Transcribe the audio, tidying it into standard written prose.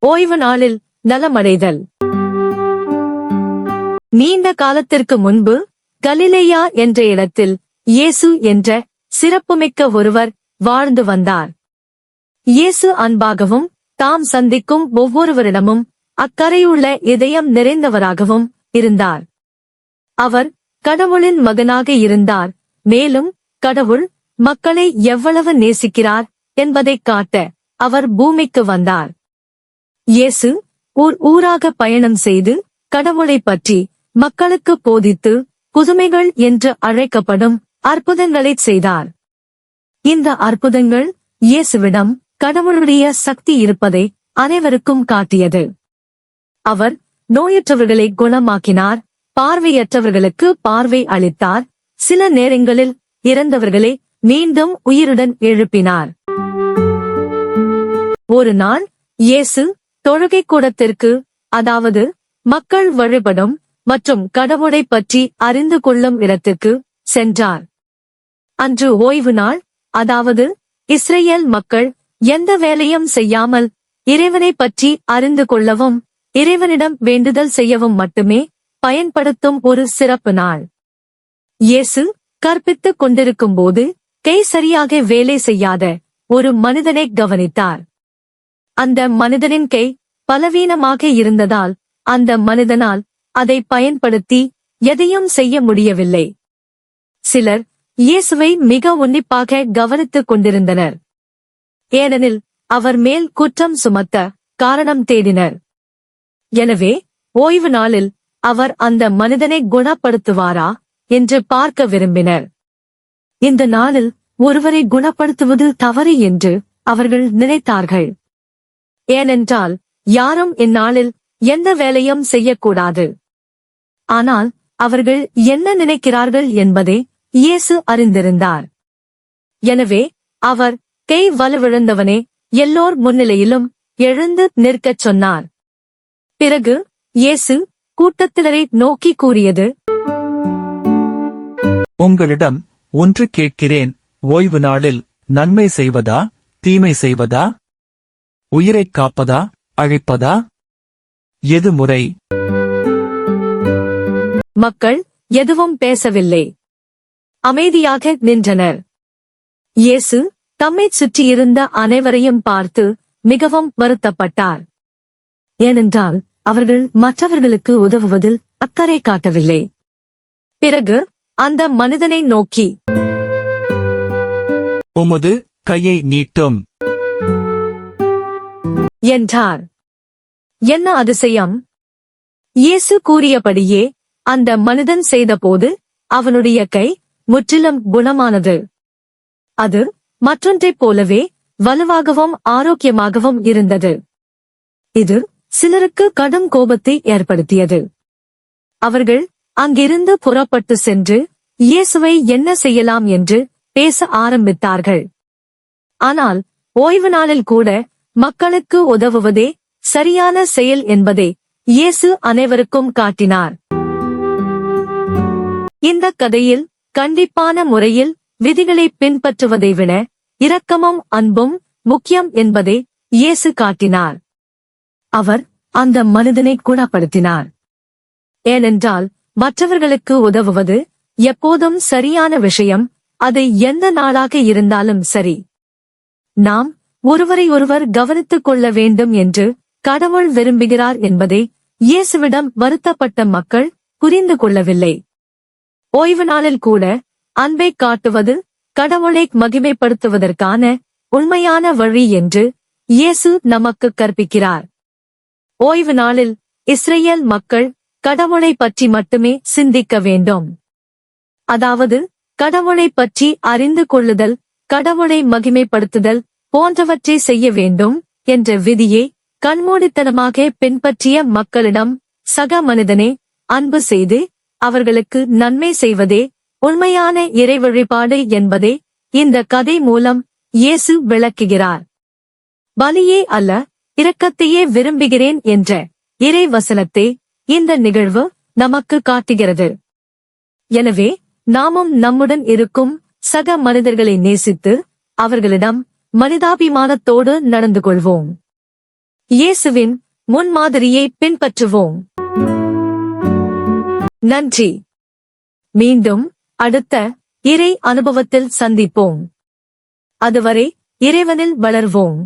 ஓய்வு நாளில் நலமடைதல். நீண்ட காலத்திற்கு முன்பு கலிலேயா என்ற இடத்தில் இயேசு என்ற சிறப்புமிக்க ஒருவர் வாழ்ந்து வந்தார். இயேசு அன்பாகவும் தாம் சந்திக்கும் ஒவ்வொருவரிடமும் அக்கறையுள்ள இதயம் நிறைந்தவராகவும் இருந்தார். அவர் கடவுளின் மகனாக இருந்தார். மேலும் கடவுள் மக்களை எவ்வளவு நேசிக்கிறார் என்பதைக் காட்ட அவர் பூமிக்கு வந்தார். இயேசு ஊராக பயணம் செய்து கடவுளைப் பற்றி மக்களுக்கு போதித்து புதுமைகள் என்று அழைக்கப்படும் அற்புதங்களைச் செய்தார். இந்த அற்புதங்கள் இயேசுவிடம் கடவுளுடைய சக்தி இருப்பதை அனைவருக்கும் காட்டியது. அவர் நோயற்றவர்களை குணமாக்கினார், பார்வையற்றவர்களுக்கு பார்வை அளித்தார், சில நேரங்களில் இறந்தவர்களை மீண்டும் உயிருடன் எழுப்பினார். ஒரு நாள் இயேசு தொழுகைக் கூடத்திற்கு, அதாவது மக்கள் வழிபடும் மற்றும் கடவுளைப் பற்றி அறிந்து கொள்ளும் இடத்திற்கு சென்றார். அன்று ஓய்வு நாள், அதாவது இஸ்ரேல் மக்கள் எந்த வேலையும் செய்யாமல் இறைவனைப் பற்றி அறிந்து கொள்ளவும் இறைவனிடம் வேண்டுதல் செய்யவும் மட்டுமே பயன்படுத்தும் ஒரு சிறப்பு நாள். இயேசு கற்பித்துக் கொண்டிருக்கும்போது கை சரியாக வேலை செய்யாத ஒரு மனிதனை கவனித்தார். அந்த மனிதனின் கை பலவீனமாக இருந்ததால் அந்த மனிதனால் அதை பயன்படுத்தி எதையும் செய்ய முடியவில்லை. சிலர் இயேசுவை மிக உன்னிப்பாக கவனித்துக் கொண்டிருந்தனர். ஏனெனில் அவர் மேல் குற்றம் சுமத்த காரணம் தேடினர். எனவே ஓய்வு நாளில் அவர் அந்த மனிதனை குணப்படுத்துவாரா என்று பார்க்க விரும்பினர். இந்த நாளில் ஒருவரை குணப்படுத்துவது தவறு என்று அவர்கள் நினைத்தார்கள். ஏனென்றால் யாரும் இந்நாளில் எந்த வேலையும் செய்யக்கூடாது. ஆனால் அவர்கள் என்ன நினைக்கிறார்கள் என்பதை இயேசு அறிந்திருந்தார். எனவே அவர் கை வலுவிழந்தவனே எல்லோர் முன்னிலையிலும் எழுந்து நிற்கச் சொன்னார். பிறகு இயேசு கூட்டத்தினரை நோக்கி கூறியது, உங்களிடம் ஒன்று கேட்கிறேன், ஓய்வு நாளில் நன்மை செய்வதா தீமை செய்வதா, உயிரைக் காப்பதா அழிப்பதா, எது முறை? மக்கள் எதுவும் பேசவில்லை, அமைதியாக நின்றனர். இயேசு தம்மைச் சுற்றியிருந்த அனைவரையும் பார்த்து மிகவும் வருத்தப்பட்டார். ஏனென்றால் அவர்கள் மற்றவர்களுக்கு உதவுவதில் அக்கறை காட்டவில்லை. பிறகு அந்த மனிதனை நோக்கி, உமது கையை நீட்டும் என்றார். என்ன அதிசயம்! இயேசு கூறியபடியே அந்த மனிதன் செய்தபோது அவனுடைய கை முற்றிலும் குணமானது. அது மற்றொன்றைப் போலவே வலுவாகவும் ஆரோக்கியமாகவும் இருந்தது. இது சிலருக்கு கடும் கோபத்தை ஏற்படுத்தியது. அவர்கள் அங்கிருந்து புறப்பட்டு சென்று இயேசுவை என்ன செய்யலாம் என்று பேச ஆரம்பித்தார்கள். ஆனால் ஓய்வு நாளில் கூட மக்களுக்கு உதவுவதே சரியான செயல் என்பதை இயேசு அனைவருக்கும் காட்டினார். இந்த கதையில் கண்டிப்பான முறையில் விதிகளை பின்பற்றுவதை விட இரக்கமும் அன்பும் முக்கியம் என்பதை இயேசு காட்டினார். அவர் அந்த மனிதனை குணப்படுத்தினார். ஏனென்றால் மற்றவர்களுக்கு உதவுவது எப்போதும் சரியான விஷயம், அது எந்த நாளாக இருந்தாலும் சரி. நாம் ஒருவரை ஒருவர் கவனித்துக் கொள்ள வேண்டும் என்று கடவுள் விரும்புகிறார் என்பதை இயேசுவிடம் வருத்தப்பட்ட மக்கள் புரிந்து கொள்ளவில்லை. ஓய்வு நாளில் கூட அன்பை காட்டுவது கடவுளை மகிமைப்படுத்துவதற்கான உண்மையான வழி என்று இயேசு நமக்கு கற்பிக்கிறார். ஓய்வு நாளில் இஸ்ரேல் மக்கள் கடவுளை பற்றி மட்டுமே சிந்திக்க வேண்டும். அதாவது கடவுளை பற்றி அறிந்து கொள்ளுதல், கடவுளை மகிமைப்படுத்துதல் போன்றவற்றை செய்ய வேண்டும் என்ற விதியை கண்மூடித்தனமாக பின்பற்றிய மக்களிடம் சக மனிதனே அன்பு செய்து அவர்களுக்கு நன்மை செய்வதே உண்மையான இறை வழிபாடு என்பதை இந்த கதை மூலம் இயேசு விளக்குகிறார். பலியே அல்ல, இரக்கத்தையே விரும்புகிறேன் என்ற இறை வசனத்தை இந்த நிகழ்வு நமக்கு காட்டுகிறது. எனவே நாமும் நம்முடன் இருக்கும் சக மனிதர்களை நேசித்து அவர்களிடம் மனிதாபிமானத்தோடு நடந்து கொள்வோம். இயேசுவின் முன்மாதிரியை பின்பற்றுவோம். நன்றி. மீண்டும் அடுத்த இறை அனுபவத்தில் சந்திப்போம். அதுவரை இறைவனில் வளர்வோம்.